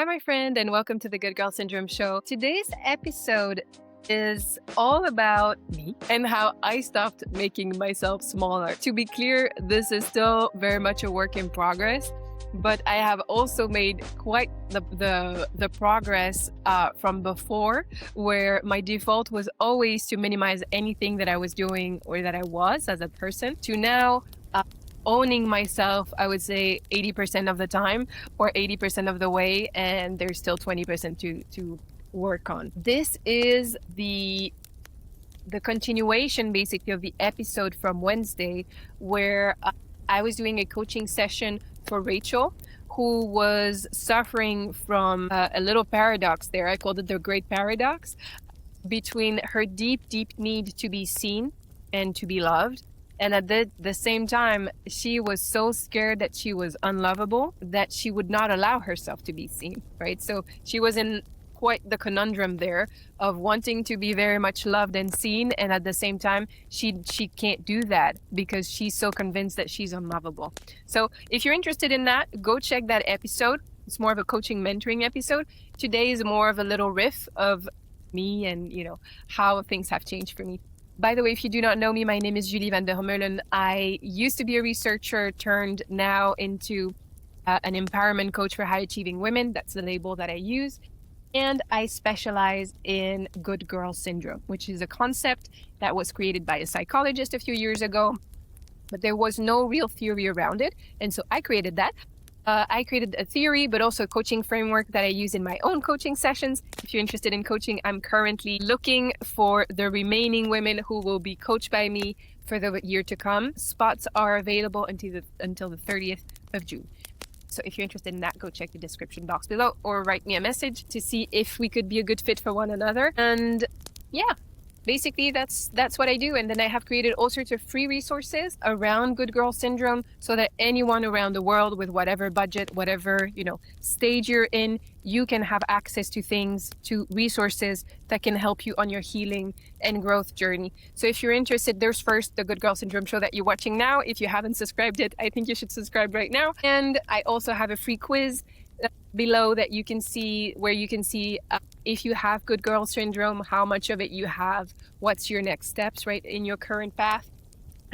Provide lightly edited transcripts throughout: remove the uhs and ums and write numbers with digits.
Hi, my friend, and welcome to the Good Girl Syndrome Show. Today's episode is all about me and how I stopped making myself smaller. To be clear, this is still very much a work in progress, but I have also made quite the progress from before, where my default was always to minimize anything that I was doing or that I was as a person, to now owning myself, I would say 80% of the time or 80% of the way, and there's still 20% to work on. This is the continuation basically of the episode from Wednesday, where I was doing a coaching session for Rachel, who was suffering from a little paradox there. I called it the great paradox between her deep need to be seen and to be loved. And at the same time, she was so scared that she was unlovable that she would not allow herself to be seen, right? So she was in quite the conundrum there of wanting to be very much loved and seen. And at the same time, she can't do that because she's so convinced that she's unlovable. So if you're interested in that, go check that episode. It's more of a coaching mentoring episode. Today is more of a little riff of me and, how things have changed for me. By the way, if you do not know me, my name is Vander Meulen. I used to be a researcher turned now into an empowerment coach for high achieving women. That's the label that I use. And I specialize in good girl syndrome, which is a concept that was created by a psychologist a few years ago, but there was no real theory around it. And so I created that. I created a theory, but also a coaching framework that I use in my own coaching sessions. If you're interested in coaching, I'm currently looking for the remaining women who will be coached by me for the year to come. Spots are available until the 30th of June. So if you're interested in that, go check the description box below or write me a message to see if we could be a good fit for one another. And yeah. Basically, that's what I do. And then I have created all sorts of free resources around good girl syndrome so that anyone around the world with whatever budget, whatever, stage you're in, you can have access to things, to resources that can help you on your healing and growth journey. So if you're interested, there's first the Good Girl Syndrome show that you're watching now. If you haven't subscribed yet, I think you should subscribe right now. And I also have a free quiz below that you can see, where you can see if you have good girl syndrome, how much of it you have, what's your next steps, right, in your current path.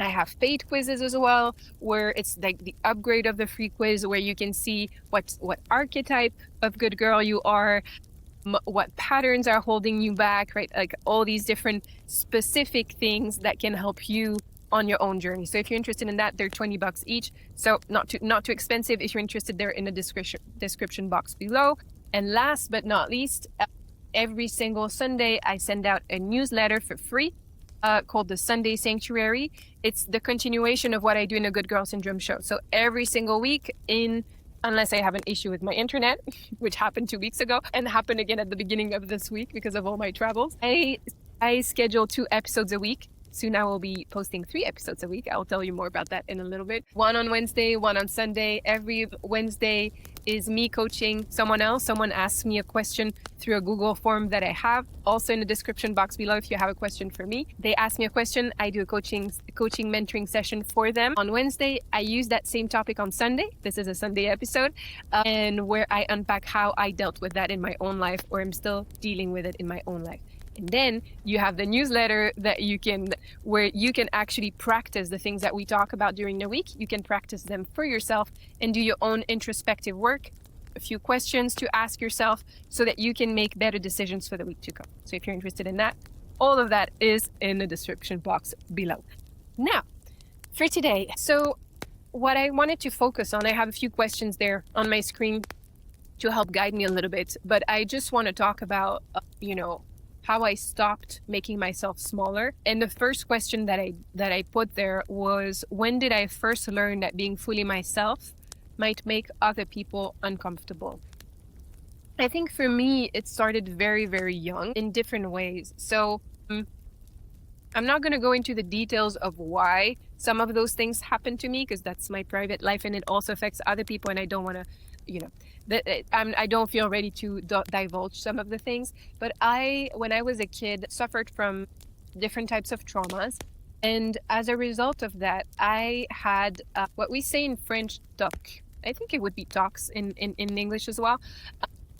I have paid quizzes as well, where it's like the upgrade of the free quiz, where you can see what archetype of good girl you are, what patterns are holding you back, right? Like all these different specific things that can help you on your own journey. So if you're interested in that, they're $20 each. So not too expensive. If you're interested, they're in the description box below. And last but not least, every single Sunday, I send out a newsletter for free called the Sunday Sanctuary. It's the continuation of what I do in a Good Girl Syndrome show. So every single week, unless I have an issue with my internet, which happened 2 weeks ago and happened again at the beginning of this week because of all my travels, I schedule 2 episodes a week. Soon I will be posting 3 episodes a week. I'll tell you more about that in a little bit. One on Wednesday, one on Sunday. Every Wednesday is me coaching someone else. Someone asks me a question through a Google form that I have. Also in the description box below, if you have a question for me. They ask me a question. I do a coaching mentoring session for them. On Wednesday, I use that same topic on Sunday. This is a Sunday episode. And where I unpack how I dealt with that in my own life, or I'm still dealing with it in my own life. And then you have the newsletter where you can actually practice the things that we talk about during the week. You can practice them for yourself and do your own introspective work, a few questions to ask yourself so that you can make better decisions for the week to come. So if you're interested in that, all of that is in the description box below. Now, for today, so what I wanted to focus on, I have a few questions there on my screen to help guide me a little bit, but I just want to talk about, how I stopped making myself smaller. And the first question that I put there was, when did I first learn that being fully myself might make other people uncomfortable? I think for me, it started very, very young in different ways. So I'm not going to go into the details of why some of those things happened to me, because that's my private life and it also affects other people. And I don't want to, I don't feel ready to divulge some of the things. But when I was a kid, suffered from different types of traumas. And as a result of that, I had what we say in French, toc. I think it would be tocs in English as well.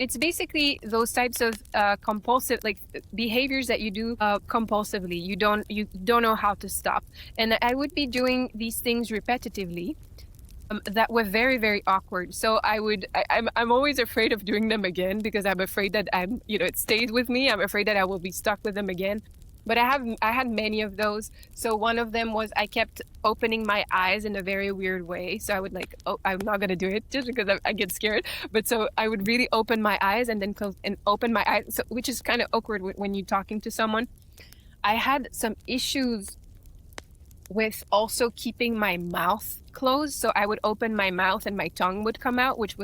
It's basically those types of compulsive, like behaviors that you do compulsively. You don't know how to stop. And I would be doing these things repetitively that were very, very awkward. So I'm always afraid of doing them again because I'm afraid that it stays with me. I'm afraid that I will be stuck with them again. But I had many of those. So one of them was I kept opening my eyes in a very weird way. So I would like, oh, I'm not gonna do it just because I get scared. But so I would really open my eyes and then close and open my eyes, so, which is kind of awkward when you're talking to someone. I had some issues with also keeping my mouth closed. So I would open my mouth and my tongue would come out, which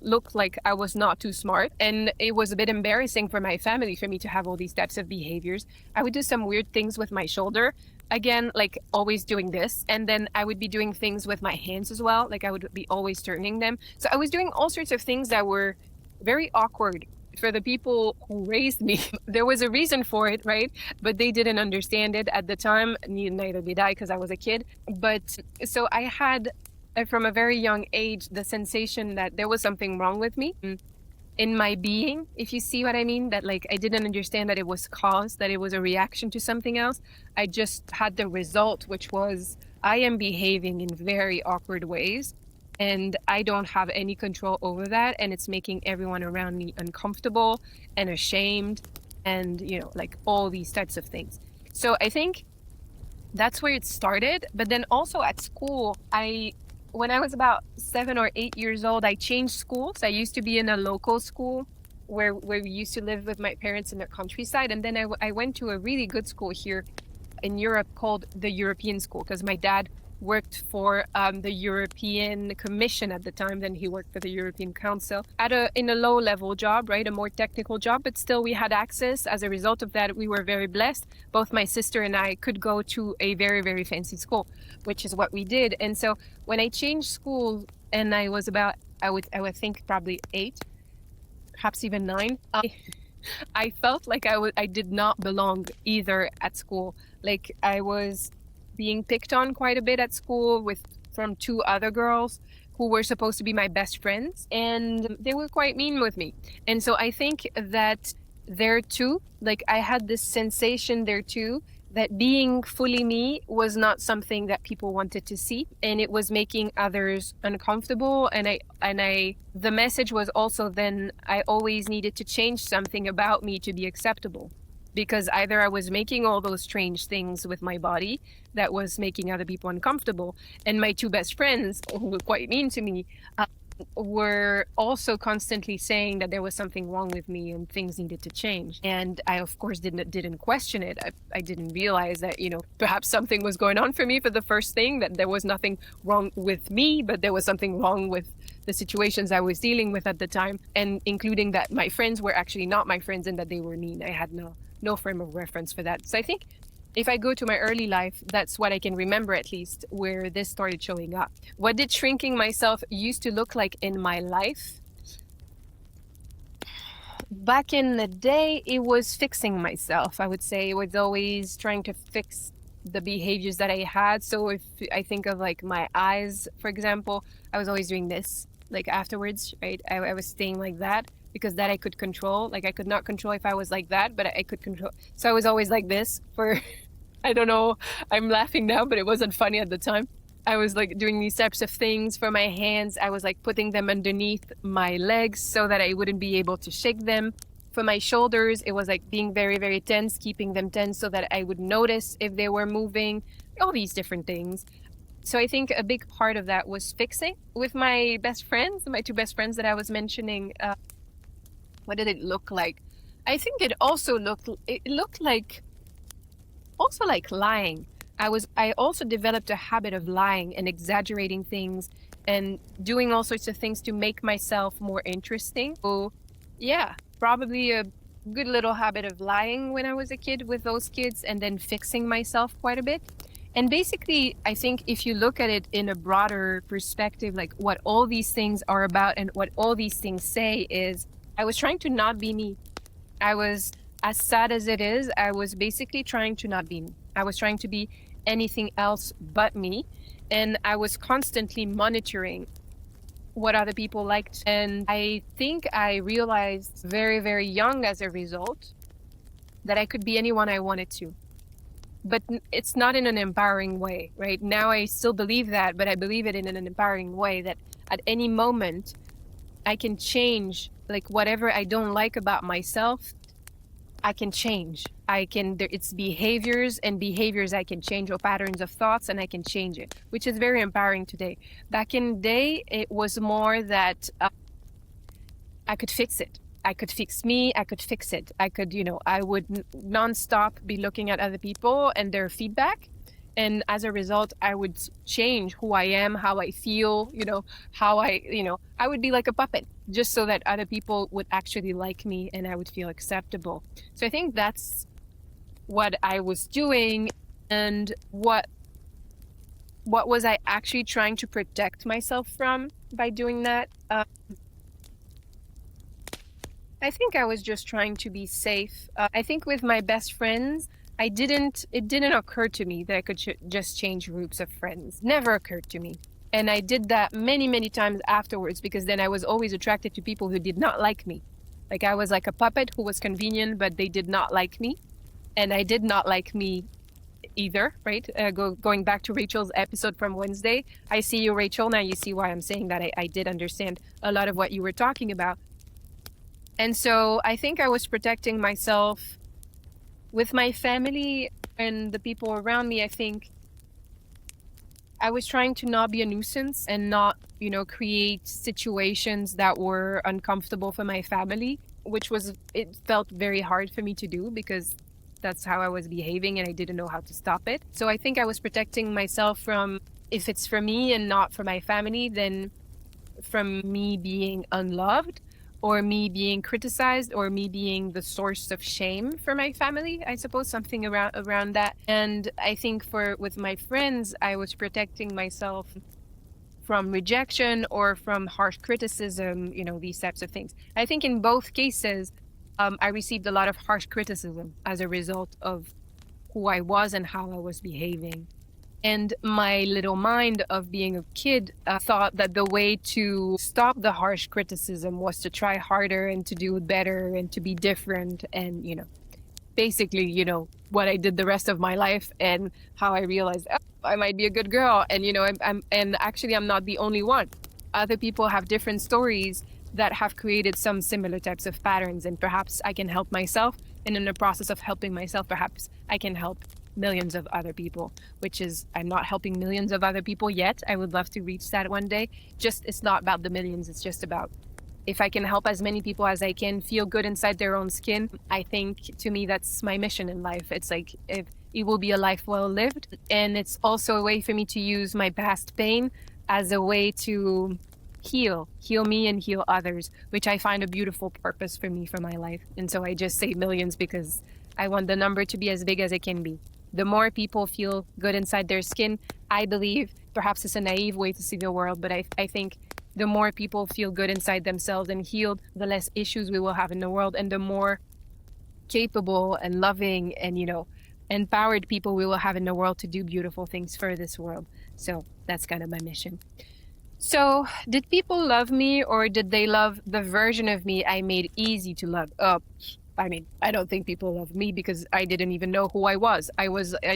looked like I was not too smart. And it was a bit embarrassing for my family for me to have all these types of behaviors. I would do some weird things with my shoulder. Again, like always doing this. And then I would be doing things with my hands as well. Like I would be always turning them. So I was doing all sorts of things that were very awkward for the people who raised me. There was a reason for it, right? But they didn't understand it at the time. Neither did I because I was a kid. But so I had, from a very young age, the sensation that there was something wrong with me in my being, if you see what I mean, that like I didn't understand that it was caused, that it was a reaction to something else. I just had the result, which was I am behaving in very awkward ways. And I don't have any control over that. And it's making everyone around me uncomfortable and ashamed and, like all these types of things. So I think that's where it started. But then also at school, when I was about 7 or 8 years old, I changed schools. I used to be in a local school where we used to live with my parents in the countryside. And then I went to a really good school here in Europe called the European School because my dad worked for the European Commission at the time. Then he worked for the European Council in a low-level job, right? A more technical job, but still we had access. As a result of that, we were very blessed. Both my sister and I could go to a very, very fancy school, which is what we did. And so when I changed schools and I was about, I would think probably 8, perhaps even 9, I felt like I did not belong either at school. Like I was being picked on quite a bit at school from 2 other girls who were supposed to be my best friends, and they were quite mean with me. And so I think that there too, like I had this sensation there too, that being fully me was not something that people wanted to see, and it was making others uncomfortable. And the message was also then I always needed to change something about me to be acceptable. Because either I was making all those strange things with my body that was making other people uncomfortable, and my 2 best friends, who were quite mean to me, were also constantly saying that there was something wrong with me and things needed to change. And I, of course, didn't question it. I didn't realize that, perhaps something was going on for me for the first thing, that there was nothing wrong with me, but there was something wrong with the situations I was dealing with at the time, and including that my friends were actually not my friends and that they were mean. I had no frame of reference for that. So I think if I go to my early life, that's what I can remember at least, where this started showing up. What did shrinking myself used to look like in my life? Back in the day, it was fixing myself. I would say it was always trying to fix the behaviors that I had. So if I think of like my eyes, for example, I was always doing this, like afterwards, right? I was staying like that, because that I could control. Like I could not control if I was like that, but I could control. So I was always like this for, I don't know, I'm laughing now, but it wasn't funny at the time. I was like doing these types of things for my hands. I was like putting them underneath my legs so that I wouldn't be able to shake them. For my shoulders, it was like being very, very tense, keeping them tense so that I would notice if they were moving, all these different things. So I think a big part of that was fixing with my best friends, my 2 best friends that I was mentioning. What did it look like? I think it looked like also like lying. I also developed a habit of lying and exaggerating things and doing all sorts of things to make myself more interesting. So yeah, probably a good little habit of lying when I was a kid with those kids, and then fixing myself quite a bit. And basically, I think if you look at it in a broader perspective, like what all these things are about and what all these things say is, I was trying to not be me. I was, as sad as it is, I was basically trying to not be me. I was trying to be anything else but me. And I was constantly monitoring what other people liked. And I think I realized very, very young as a result that I could be anyone I wanted to. But it's not in an empowering way, right? Now I still believe that, but I believe it in an empowering way that at any moment I can change, like whatever I don't like about myself, I can change. It's behaviors and behaviors I can change, or patterns of thoughts, and I can change it, which is very empowering today. Back in the day, it was more that I could fix it. I could fix me. I could fix it. I could, I would nonstop be looking at other people and their feedback. And as a result, I would change who I am, how I feel, I would be like a puppet just so that other people would actually like me and I would feel acceptable. So I think that's what I was doing. And what was I actually trying to protect myself from by doing that? I think I was just trying to be safe. I think with my best friends, it didn't occur to me that I could just change groups of friends. Never occurred to me. And I did that many, many times afterwards, because then I was always attracted to people who did not like me. Like I was like a puppet who was convenient, but they did not like me. And I did not like me either, right? Going back to Rachel's episode from Wednesday. I see you, Rachel. Now you see why I'm saying that I did understand a lot of what you were talking about. And so I think I was protecting myself with my family and the people around me. I think I was trying to not be a nuisance and not, create situations that were uncomfortable for my family, it felt very hard for me to do because that's how I was behaving and I didn't know how to stop it. So I think I was protecting myself from, if it's for me and not for my family, then from me being unloved, or me being criticized, or me being the source of shame for my family, I suppose, something around that. And I think with my friends, I was protecting myself from rejection or from harsh criticism, these types of things. I think in both cases, I received a lot of harsh criticism as a result of who I was and how I was behaving. And my little mind of being a kid thought that the way to stop the harsh criticism was to try harder and to do better and to be different. And, basically, what I did the rest of my life and how I realized I might be a good girl. And, and actually I'm not the only one. Other people have different stories that have created some similar types of patterns. And perhaps I can help myself. And in the process of helping myself, perhaps I can help millions of other people, which is, I'm not helping millions of other people yet. I would love to reach that one day. It's not about the millions. It's just about, if I can help as many people as I can feel good inside their own skin, I think to me, that's my mission in life. It's like, if it will be a life well lived. And it's also a way for me to use my past pain as a way to heal me and heal others, which I find a beautiful purpose for me, for my life. And so I just say millions because I want the number to be as big as it can be. The more people feel good inside their skin, I believe, perhaps it's a naive way to see the world, but I think the more people feel good inside themselves and healed, the less issues we will have in the world, and the more capable and loving and, empowered people we will have in the world to do beautiful things for this world. So that's kind of my mission. So did people love me, or did they love the version of me I made easy to love? I don't think people love me because I didn't even know who I was.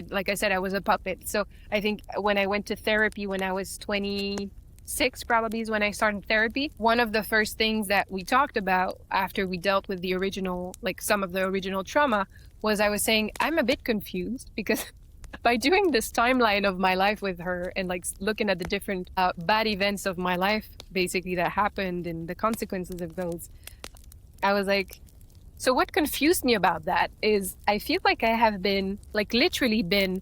Like I said, I was a puppet. So I think when I went to therapy when I was 26, probably is when I started therapy. One of the first things that we talked about after we dealt with the original, like some of the original trauma, was I was saying, I'm a bit confused because by doing this timeline of my life with her and like looking at the different bad events of my life, basically that happened and the consequences of those, I was like, so what confused me about that is I feel like I have literally been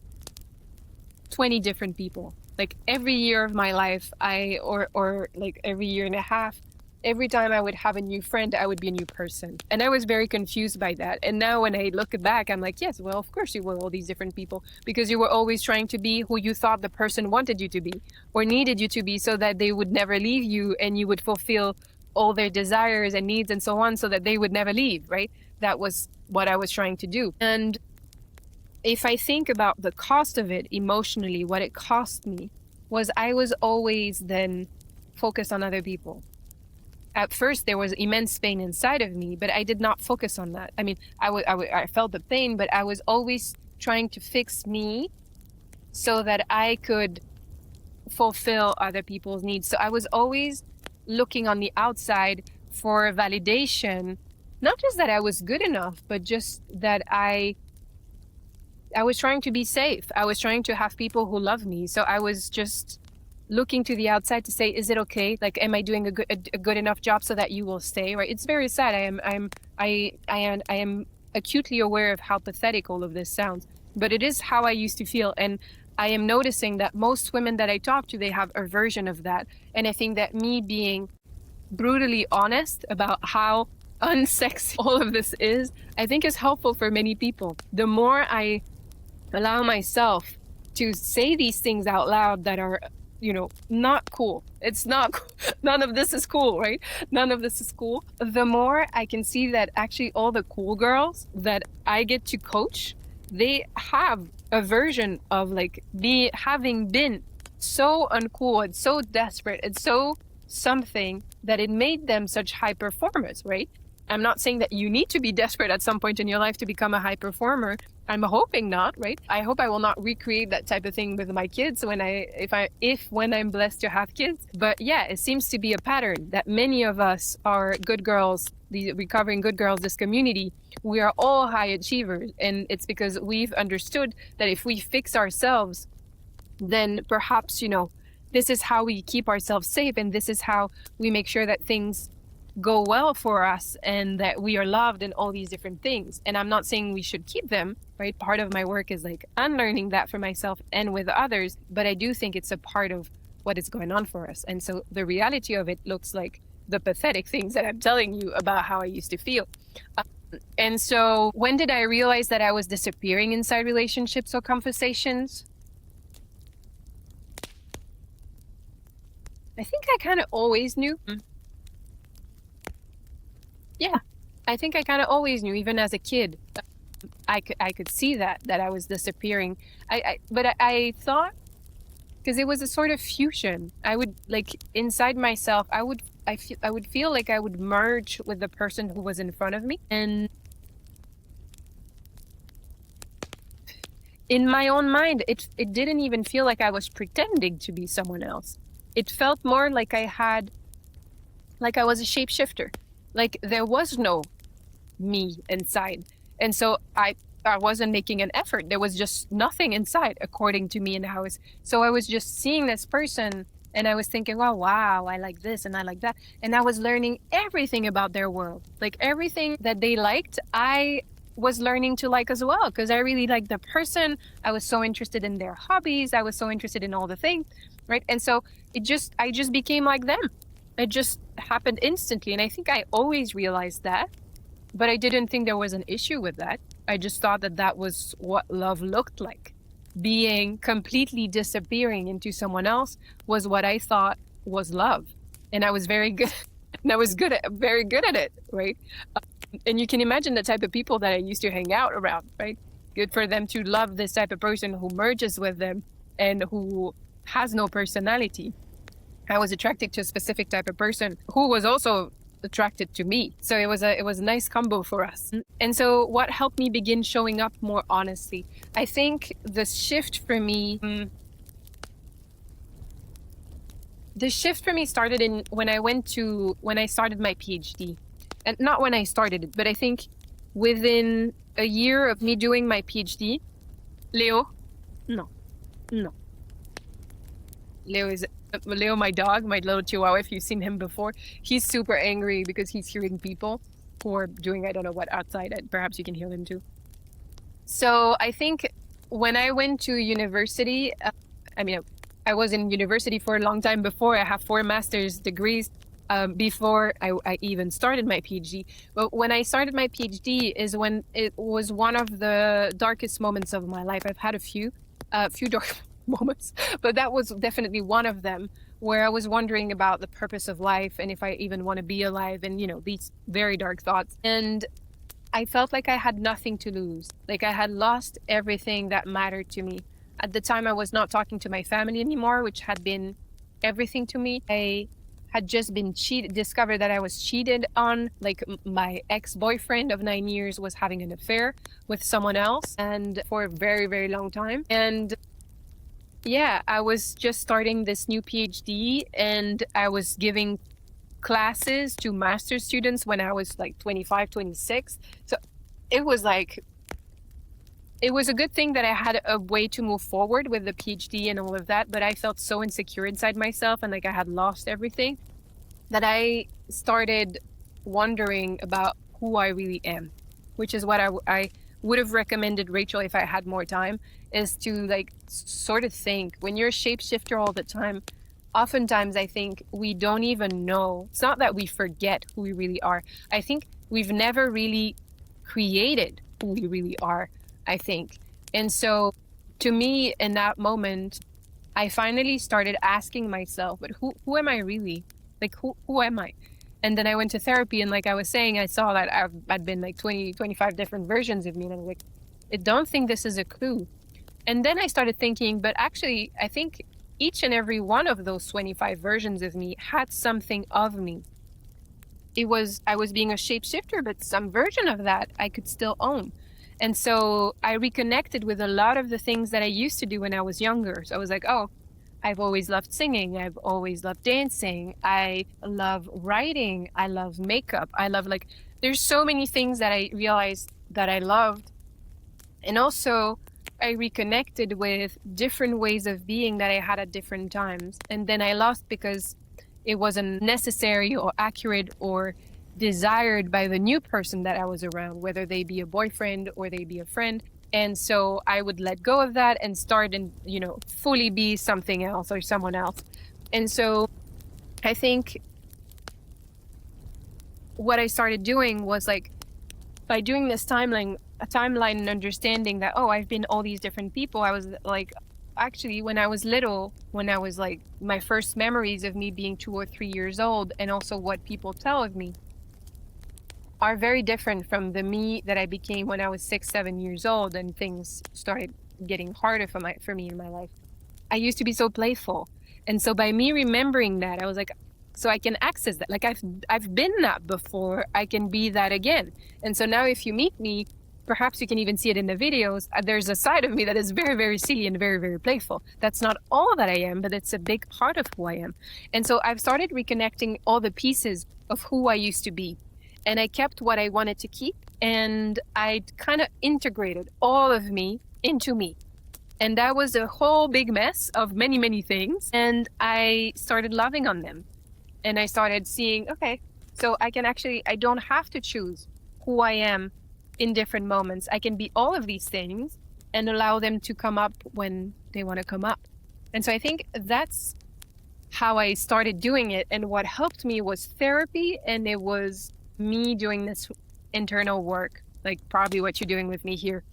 20 different people. Like every year of my life, or like every year and a half, every time I would have a new friend, I would be a new person. And I was very confused by that. And now when I look back, I'm like, yes, well, of course you were all these different people, because you were always trying to be who you thought the person wanted you to be or needed you to be, so that they would never leave you and you would fulfill all their desires and needs and so on, so that they would never leave, right? That was what I was trying to do. And if I think about the cost of it emotionally, what it cost me was I was always then focus on other people. At first, there was immense pain inside of me, but I did not focus on that. I mean, I felt the pain, but I was always trying to fix me so that I could fulfill other people's needs. So I was always looking on the outside for validation, not just that I was good enough, but just that I was trying to be safe. I was trying to have people who love me. So I was just looking to the outside to say, is it okay? Like, am I doing a good enough job so that you will stay? Right? It's very sad. I am acutely aware of how pathetic all of this sounds, but it is how I used to feel. And I am noticing that most women that I talk to, they have a version of that. And I think that me being brutally honest about how unsexy all of this is, I think is helpful for many people. The more I allow myself to say these things out loud that are, not cool. It's not, none of this is cool, right? None of this is cool. The more I can see that actually all the cool girls that I get to coach, they have a version of like having been so uncool and so desperate and so something that it made them such high performers, right? I'm not saying that you need to be desperate at some point in your life to become a high performer. I'm hoping not, right? I hope I will not recreate that type of thing with my kids when I'm blessed to have kids. But yeah, it seems to be a pattern that many of us are good girls, the recovering good girls, this community. We are all high achievers, and it's because we've understood that if we fix ourselves, then perhaps, this is how we keep ourselves safe, and this is how we make sure that things go well for us and that we are loved and all these different things. And I'm not saying we should keep them, right? Part of my work is like unlearning that for myself and with others, but I do think it's a part of what is going on for us. And so the reality of it looks like the pathetic things that I'm telling you about how I used to feel. And so when did I realize that I was disappearing inside relationships or conversations? I think I kind of always knew. Yeah, I think I kind of always knew, even as a kid. I could see that I was disappearing. But I thought, because it was a sort of fusion. I would like inside myself. I would feel like I would merge with the person who was in front of me, and in my own mind, it didn't even feel like I was pretending to be someone else. It felt more like I was a shapeshifter. Like there was no me inside. And so I wasn't making an effort. There was just nothing inside, according to me and how it's. So I was just seeing this person and I was thinking, oh, wow, I like this and I like that. And I was learning everything about their world. Like everything that they liked, I was learning to like as well, because I really liked the person. I was so interested in their hobbies. I was so interested in all the things, right? And so I just became like them. It just happened instantly. And I think I always realized that, but I didn't think there was an issue with that. I just thought that was what love looked like. Being completely disappearing into someone else was what I thought was love. And I was very good. And I was very good at it, right? And you can imagine the type of people that I used to hang out around, right? Good for them to love this type of person who merges with them and who has no personality. I was attracted to a specific type of person who was also attracted to me. So it was a nice combo for us. And so what helped me begin showing up more honestly? I think the shift for me started when I started my PhD. And not when I started it, but I think within a year of me doing my PhD, Leo, Leo, my dog, my little chihuahua, if you've seen him before, he's super angry because he's hearing people who are doing, I don't know what, outside. Perhaps you can hear him too. So I think when I went to university, I was in university for a long time before. I have 4 master's degrees before I even started my PhD. But when I started my PhD is when it was one of the darkest moments of my life. I've had a few dark moments, but that was definitely one of them, where I was wondering about the purpose of life and if I even want to be alive, and these very dark thoughts. And I felt like I had nothing to lose, like I had lost everything that mattered to me. At the time, I was not talking to my family anymore, which had been everything to me. I had just been discovered that I was cheated on. Like my ex-boyfriend of 9 years was having an affair with someone else, and for a very, very long time. And yeah, I was just starting this new PhD, and I was giving classes to master's students when I was like 25, 26. So it was like, it was a good thing that I had a way to move forward with the PhD and all of that, but I felt so insecure inside myself and like I had lost everything that I started wondering about who I really am, which is what I would have recommended Rachel if I had more time, is to like sort of think. When you're a shapeshifter all the time, oftentimes I think we don't even know. It's not that we forget who we really are. I think we've never really created who we really are, I think. And so to me, in that moment, I finally started asking myself, but who am I really? Like, who am I? And then I went to therapy, and like I was saying, I saw that I'd been like 20, 25 different versions of me. And I was like, I don't think this is a clue. And then I started thinking, but actually, I think each and every one of those 25 versions of me had something of me. I was being a shapeshifter, but some version of that I could still own. And so I reconnected with a lot of the things that I used to do when I was younger. So I was like, oh, I've always loved singing. I've always loved dancing. I love writing. I love makeup. I love there's so many things that I realized that I loved. And also I reconnected with different ways of being that I had at different times. And then I lost because it wasn't necessary or accurate or desired by the new person that I was around, whether they be a boyfriend or they be a friend. And so I would let go of that and start and, fully be something else or someone else. And so I think what I started doing was like, by doing this timeline and understanding that, oh, I've been all these different people, I was like, actually, when I was little, when I was like, my first memories of me being 2 or 3 years old, and also what people tell of me, are very different from the me that I became when I was 6, 7 years old and things started getting harder for me in my life. I used to be so playful. And so by me remembering that, I was like, so I can access that. Like I've been that before, I can be that again. And so now if you meet me, perhaps you can even see it in the videos, there's a side of me that is very, very silly and very, very playful. That's not all that I am, but it's a big part of who I am. And so I've started reconnecting all the pieces of who I used to be. And I kept what I wanted to keep, and I kind of integrated all of me into me. And that was a whole big mess of many, many things. And I started loving on them. And I started seeing, okay, so I don't have to choose who I am in different moments. I can be all of these things and allow them to come up when they want to come up. And so I think that's how I started doing it. And what helped me was therapy, and it was me doing this internal work, like probably what you're doing with me here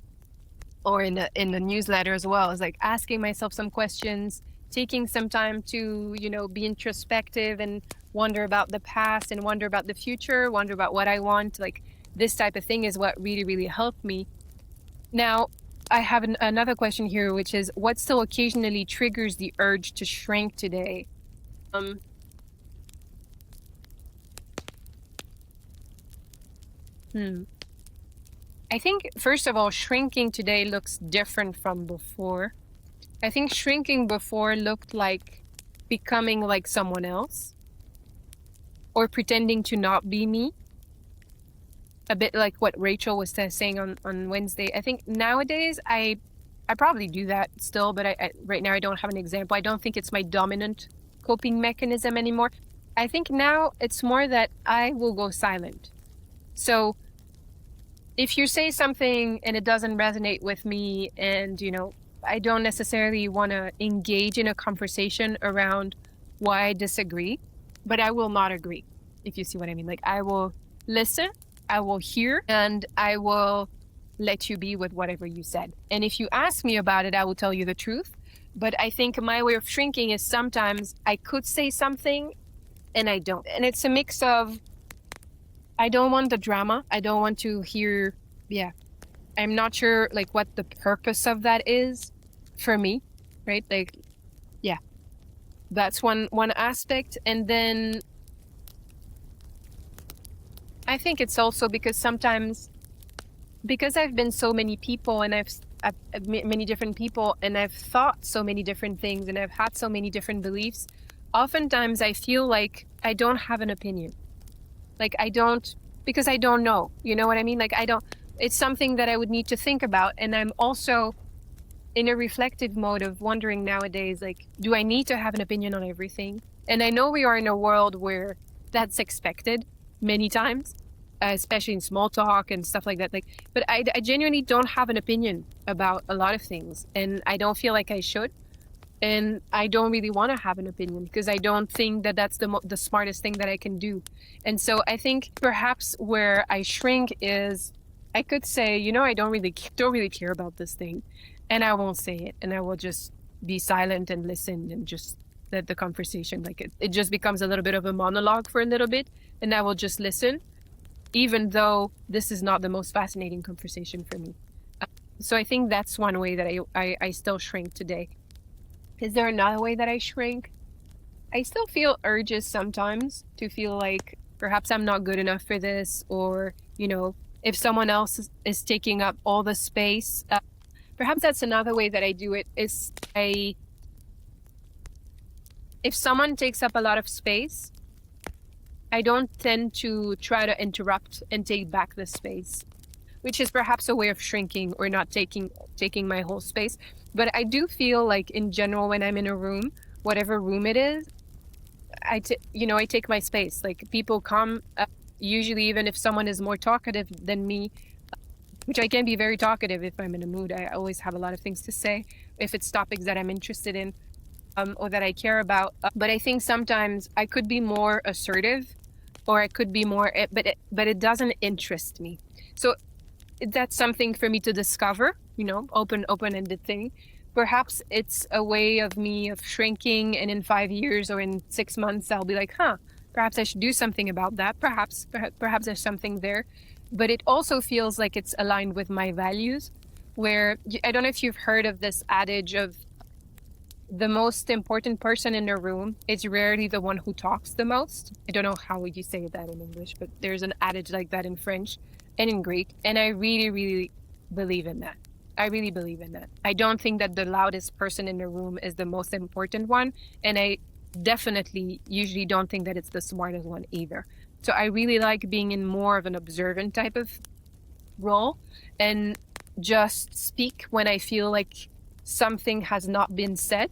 or in the newsletter as well, is like asking myself some questions, taking some time to, be introspective and wonder about the past and wonder about the future, wonder about what I want. Like this type of thing is what really, really helped me. Now, I have another question here, which is, what still occasionally triggers the urge to shrink today? I think, first of all, shrinking today looks different from before. I think shrinking before looked like becoming like someone else or pretending to not be me. A bit like what Rachel was saying on Wednesday. I think nowadays I probably do that still, but I right now I don't have an example. I don't think it's my dominant coping mechanism anymore. I think now it's more that I will go silent. So if you say something and it doesn't resonate with me, and I don't necessarily want to engage in a conversation around why I disagree, but I will not agree, if you see what I mean. Like I will listen, I will hear, and I will let you be with whatever you said. And if you ask me about it, I will tell you the truth. But I think my way of shrinking is sometimes I could say something and I don't. And it's a mix of, I don't want the drama. I don't want to hear, I'm not sure like what the purpose of that is for me, right? Like, That's one aspect. And then I think it's also because sometimes, because I've been so many people and I've met many different people and I've thought so many different things and I've had so many different beliefs, oftentimes I feel like I don't have an opinion. Like I don't, because I don't know, you know what I mean? Like I don't, it's something that I would need to think about. And I'm also in a reflective mode of wondering nowadays, like, do I need to have an opinion on everything? And I know we are in a world where that's expected many times, especially in small talk and stuff like that. Like, but I genuinely don't have an opinion about a lot of things, and I don't feel like I should. And I don't really want to have an opinion because I don't think that that's the smartest thing that I can do. And so I think perhaps where I shrink is, I could say, you know, I don't really care about this thing, and I won't say it, and I will just be silent and listen and just let the conversation, like it just becomes a little bit of a monologue for a little bit, and I will just listen, even though this is not the most fascinating conversation for me. So I think that's one way that I still shrink today. Is there another way that I shrink? I still feel urges sometimes to feel like perhaps I'm not good enough for this, or, you know, if someone else is taking up all the space, perhaps that's another way that I do it, is if someone takes up a lot of space, I don't tend to try to interrupt and take back the space, which is perhaps a way of shrinking or not taking my whole space. But I do feel like in general, when I'm in a room, whatever room it is, I take my space. Like people come, usually even if someone is more talkative than me, which I can be very talkative if I'm in a mood. I always have a lot of things to say if it's topics that I'm interested in, or that I care about. But I think sometimes I could be more assertive, or I could be more, but it doesn't interest me. So that's something for me to discover, you know, open-ended thing. Perhaps it's a way of me of shrinking, and in 5 years or in 6 months, I'll be like, perhaps I should do something about that. Perhaps there's something there. But it also feels like it's aligned with my values, where I don't know if you've heard of this adage of the most important person in a room is rarely the one who talks the most. I don't know how you say that in English, but there's an adage like that in French and in Greek. And I really, really believe in that. I really believe in that. I don't think that the loudest person in the room is the most important one. And I definitely usually don't think that it's the smartest one either. So I really like being in more of an observant type of role and just speak when I feel like something has not been said.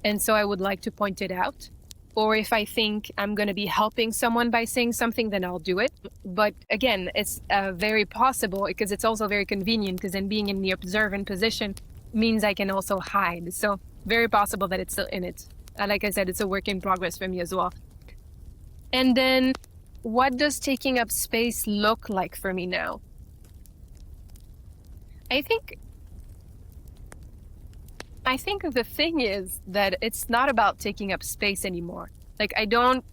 And so I would like to point it out. Or if I think I'm going to be helping someone by saying something, then I'll do it. But again, it's very possible because it's also very convenient, because then being in the observant position means I can also hide. So very possible that it's still in it. Like I said, it's a work in progress for me as well. And then what does taking up space look like for me now? I think the thing is that it's not about taking up space anymore. Like I don't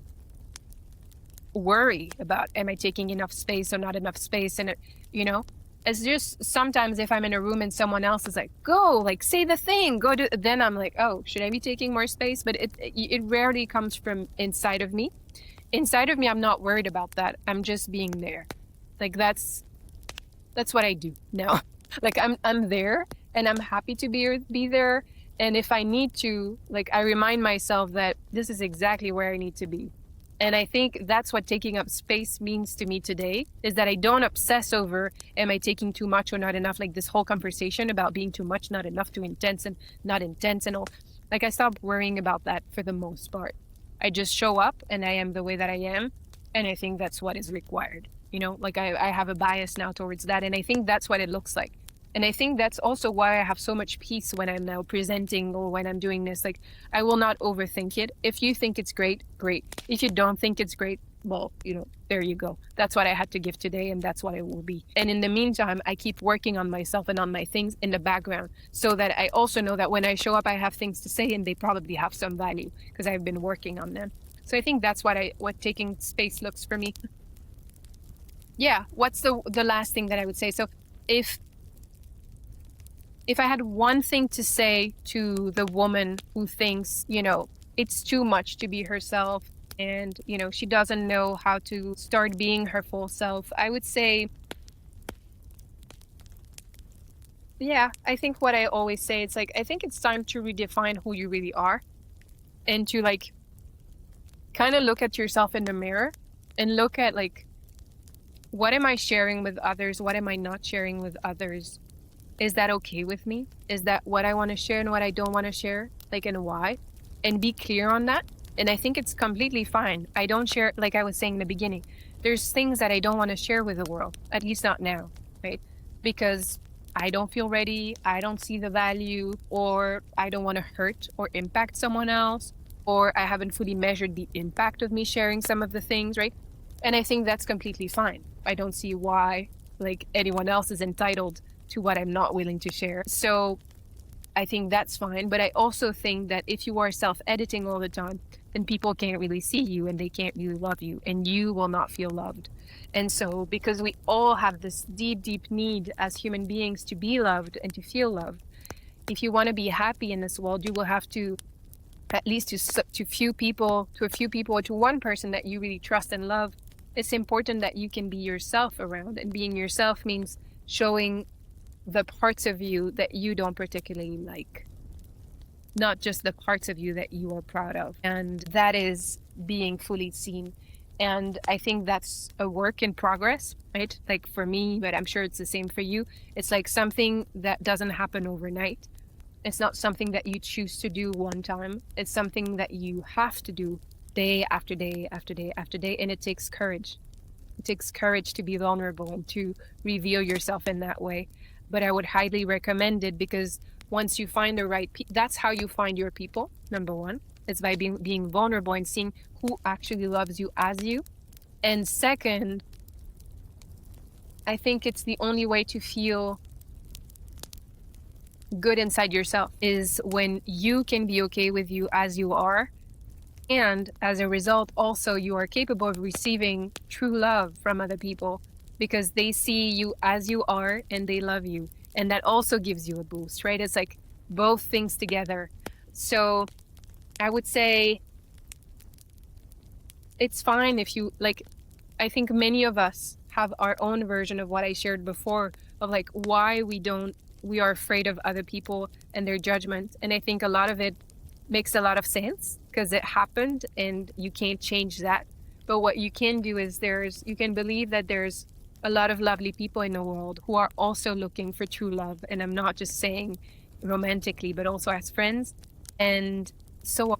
worry about, am I taking enough space or not enough space? And it's just sometimes if I'm in a room and someone else is like, go, like say the thing, go do, then I'm like, oh, should I be taking more space? But it rarely comes from inside of me. Inside of me, I'm not worried about that. I'm just being there. Like that's what I do now. Like I'm there and I'm happy to be there. And if I need to, like I remind myself that this is exactly where I need to be. And I think that's what taking up space means to me today, is that I don't obsess over, am I taking too much or not enough? Like this whole conversation about being too much, not enough, too intense and not intense and all. Like I stopped worrying about that for the most part. I just show up and I am the way that I am. And I think that's what is required. Like I have a bias now towards that. And I think that's what it looks like. And I think that's also why I have so much peace when I'm now presenting or when I'm doing this. Like, I will not overthink it. If you think it's great, great. If you don't think it's great, well, there you go. That's what I had to give today, and that's what it will be. And in the meantime, I keep working on myself and on my things in the background, so that I also know that when I show up, I have things to say, and they probably have some value because I've been working on them. So I think that's what taking space looks for me. Yeah, what's the last thing that I would say? So if I had one thing to say to the woman who thinks, it's too much to be herself, and she doesn't know how to start being her full self. I would say, yeah, I think what I always say, it's like, I think it's time to redefine who you really are, and to like kind of look at yourself in the mirror and look at like, what am I sharing with others? What am I not sharing with others? Is that okay with me? Is that what I want to share and what I don't want to share? Like, and why? And be clear on that. And I think it's completely fine. I don't share, like I was saying in the beginning, there's things that I don't want to share with the world, at least not now, right? Because I don't feel ready, I don't see the value, or I don't want to hurt or impact someone else, or I haven't fully measured the impact of me sharing some of the things, right? And I think that's completely fine. I don't see why like anyone else is entitled to what I'm not willing to share. So I think that's fine. But I also think that if you are self-editing all the time, then people can't really see you and they can't really love you, and you will not feel loved. And so, because we all have this deep, deep need as human beings to be loved and to feel loved, if you want to be happy in this world, you will have to, at least to a few people, or to one person that you really trust and love, it's important that you can be yourself around. And being yourself means showing the parts of you that you don't particularly like, not just the parts of you that you are proud of. And that is being fully seen. And I think that's a work in progress, right? Like for me, but I'm sure it's the same for you. It's like something that doesn't happen overnight. It's not something that you choose to do one time. It's something that you have to do day after day after day after day. And it takes courage. It takes courage to be vulnerable and to reveal yourself in that way. But I would highly recommend it, because once you find the right people, that's how you find your people. Number one, it's by being vulnerable and seeing who actually loves you as you. And second, I think it's the only way to feel good inside yourself is when you can be okay with you as you are. And as a result, also, you are capable of receiving true love from other people, because they see you as you are and they love you. And that also gives you a boost, right? It's like both things together. So I would say it's fine if you like, I think many of us have our own version of what I shared before, of like why we are afraid of other people and their judgment. And I think a lot of it makes a lot of sense because it happened and you can't change that. But what you can do is you can believe that there's a lot of lovely people in the world who are also looking for true love. And I'm not just saying romantically, but also as friends. And so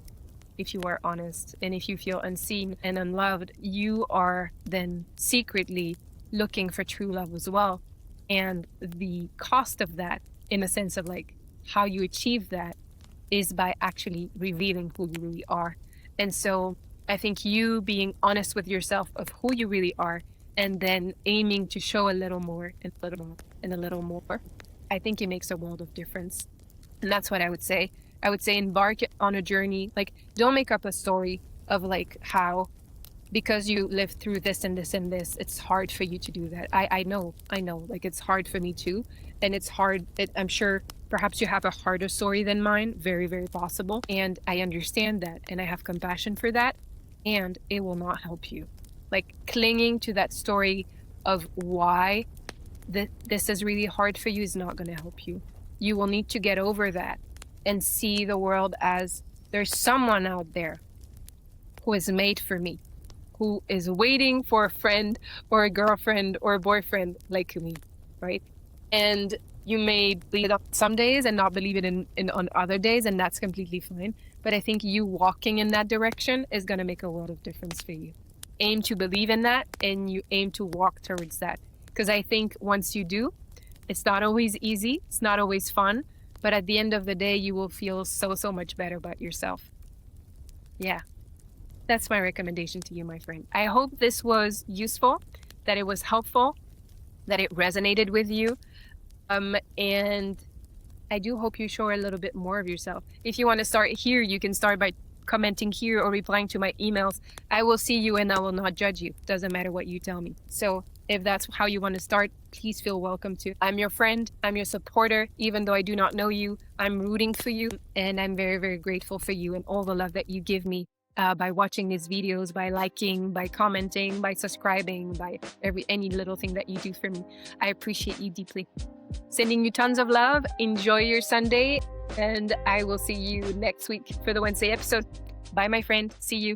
if you are honest and if you feel unseen and unloved, you are then secretly looking for true love as well. And the cost of that, in a sense of like how you achieve that, is by actually revealing who you really are. And so I think you being honest with yourself of who you really are, and then aiming to show a little more and a little more and a little more, I think it makes a world of difference. And that's what I would say. I would say embark on a journey. Like, don't make up a story of like how, because you lived through this and this and this, it's hard for you to do that. I know, like it's hard for me too. And it's hard. I'm sure perhaps you have a harder story than mine, very, very possible. And I understand that. And I have compassion for that. And it will not help you. Like clinging to that story of why this is really hard for you is not going to help you. You will need to get over that and see the world as there's someone out there who is made for me, who is waiting for a friend or a girlfriend or a boyfriend like me, right? And you may believe it on some days and not believe it in on other days, and that's completely fine. But I think you walking in that direction is going to make a world of difference for you. Aim to believe in that, and you aim to walk towards that. Because I think once you do, it's not always easy, it's not always fun, but at the end of the day, you will feel so, so much better about yourself. Yeah. That's my recommendation to you, my friend. I hope this was useful, that it was helpful, that it resonated with you. And I do hope you show a little bit more of yourself. If you want to start here, you can start by commenting here or replying to my emails. I will see you and I will not judge you. Doesn't matter what you tell me. So If that's how you want to start, please feel welcome to. I'm your friend. I'm your supporter. Even though I do not know you, I'm rooting for you. And I'm very, very grateful for you and all the love that you give me by watching these videos, by liking, by commenting, by subscribing, by any little thing that you do for me. I appreciate you deeply. Sending you tons of love. Enjoy your Sunday. And I will see you next week for the Wednesday episode. Bye, my friend. See you.